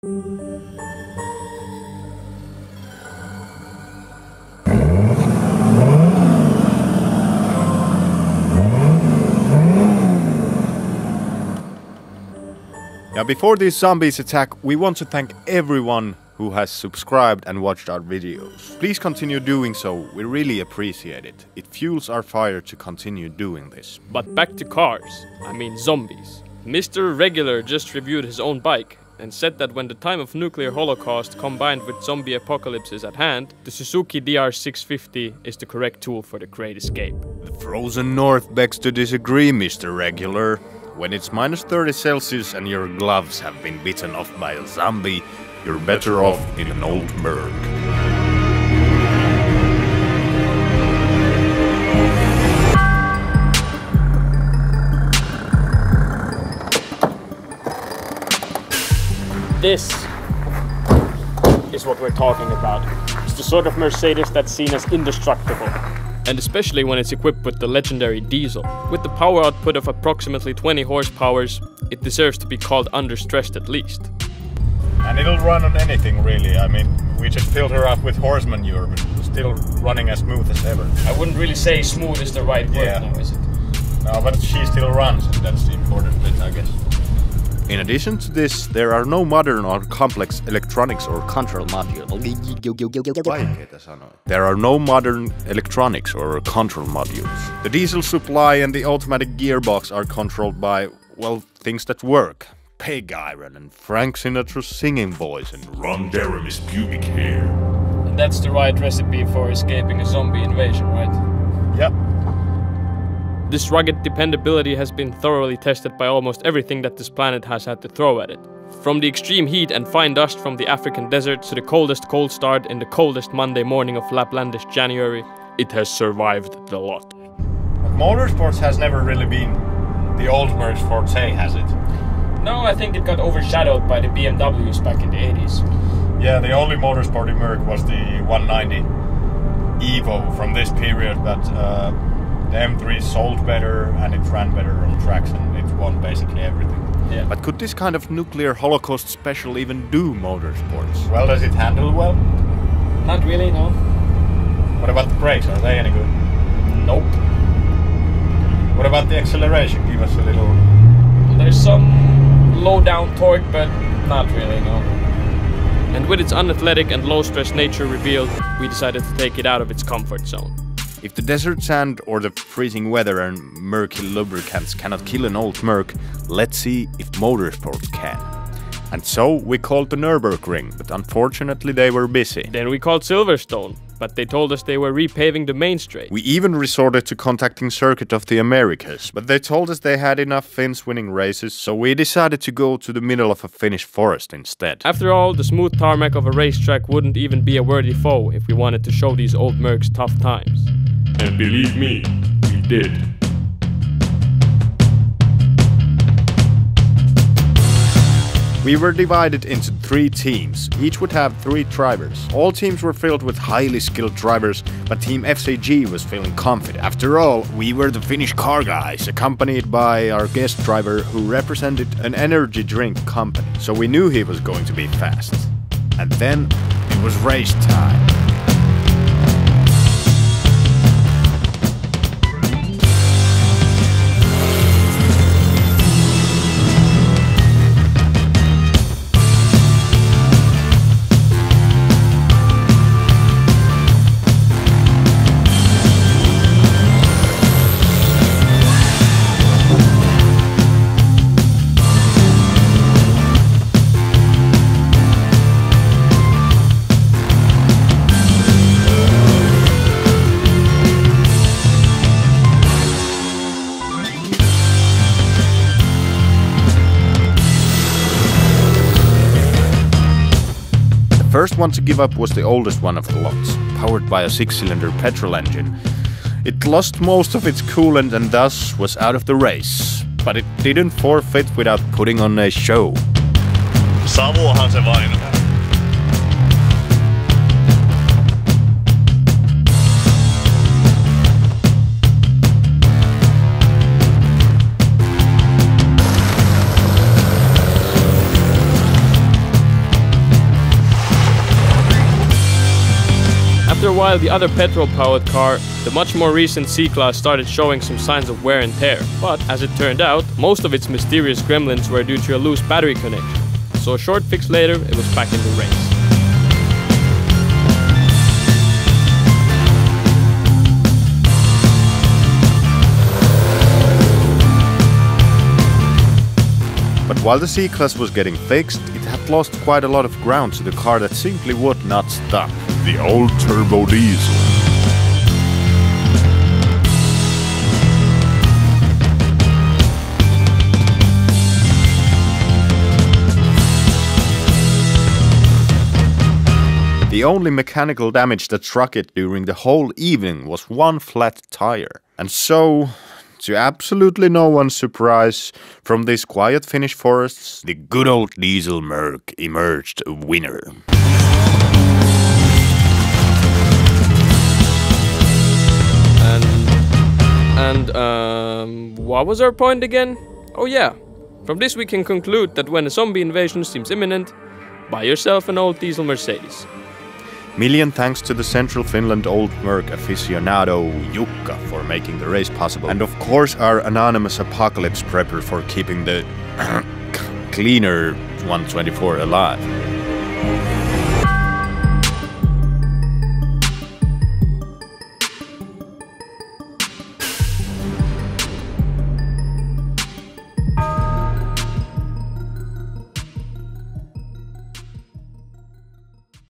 Now, before these zombies attack, we want to thank everyone who has subscribed and watched our videos. Please continue doing so, we really appreciate it. It fuels our fire to continue doing this. But back to cars, I mean zombies. Mr. Regular just reviewed his own bike and said that when the time of nuclear holocaust combined with zombie apocalypse is at hand, the Suzuki DR650 is the correct tool for the great escape. The frozen north begs to disagree, Mr. Regular. When it's minus 30 Celsius and your gloves have been bitten off by a zombie, you're better off in an old Merc. This is what we're talking about. It's the sort of Mercedes that's seen as indestructible. And especially when it's equipped with the legendary diesel. With the power output of approximately 20 horsepowers, it deserves to be called understressed at least. And it'll run on anything really. I mean, we just filled her up with horse manure, but it's still running as smooth as ever. I wouldn't really say smooth is the right word now, is it? No, but she still runs, and that's the important bit, I guess. In addition to this, there are no modern or complex electronics or control modules. There are no modern electronics or control modules. The diesel supply and the automatic gearbox are controlled by, well, things that work. Pig iron and Frank Sinatra's singing voice and Ron Jeremy's pubic hair. And that's the right recipe for escaping a zombie invasion, right? Yep. This rugged dependability has been thoroughly tested by almost everything that this planet has had to throw at it. From the extreme heat and fine dust from the African desert to the coldest cold start in the coldest Monday morning of Laplandish January, it has survived the lot. But motorsports has never really been the old-merc forte, has it? No, I think it got overshadowed by the BMWs back in the 80s. Yeah, the only motorsporty Merc was the 190 Evo from this period, but the M3 sold better and it ran better on tracks and it won basically everything. Yeah. But could this kind of nuclear holocaust special even do motorsports? Well, does it handle well? Not really, no. What about the brakes? Are they any good? Nope. What about the acceleration? Give us a little... There's some low down torque, but not really, no. And with its unathletic and low stress nature revealed, we decided to take it out of its comfort zone. If the desert sand or the freezing weather and murky lubricants cannot kill an old Merc, let's see if motorsports can. And so we called the Nürburgring, but unfortunately they were busy. Then we called Silverstone, but they told us they were repaving the main straight. We even resorted to contacting Circuit of the Americas, but they told us they had enough Finns winning races, so we decided to go to the middle of a Finnish forest instead. After all, the smooth tarmac of a racetrack wouldn't even be a worthy foe if we wanted to show these old Mercs tough times. And believe me, we did. We were divided into 3 teams. Each would have 3 drivers. All teams were filled with highly skilled drivers, but Team FCG was feeling confident. After all, we were the Finnish car guys, accompanied by our guest driver who represented an energy drink company. So we knew he was going to be fast. And then it was race time. First one to give up was the oldest one of the lots, powered by a 6-cylinder petrol engine. It lost most of its coolant and thus was out of the race, but it didn't forfeit without putting on a show. Savuahan se vain. After a while, the other petrol-powered car, the much more recent C-Class, started showing some signs of wear and tear. But as it turned out, most of its mysterious gremlins were due to a loose battery connection. So a short fix later, it was back in the race. But while the C-Class was getting fixed, it had lost quite a lot of ground to the car that simply would not stop. The old turbo diesel. The only mechanical damage that struck it during the whole evening was one flat tire. And so, to absolutely no one's surprise, from these quiet Finnish forests, the good old diesel Merc emerged a winner. What was our point again? Oh yeah, from this we can conclude that when a zombie invasion seems imminent, buy yourself an old diesel Mercedes. Million thanks to the Central Finland old-merc aficionado Jukka for making the race possible. And of course our anonymous apocalypse prepper for keeping the cleaner 124 alive.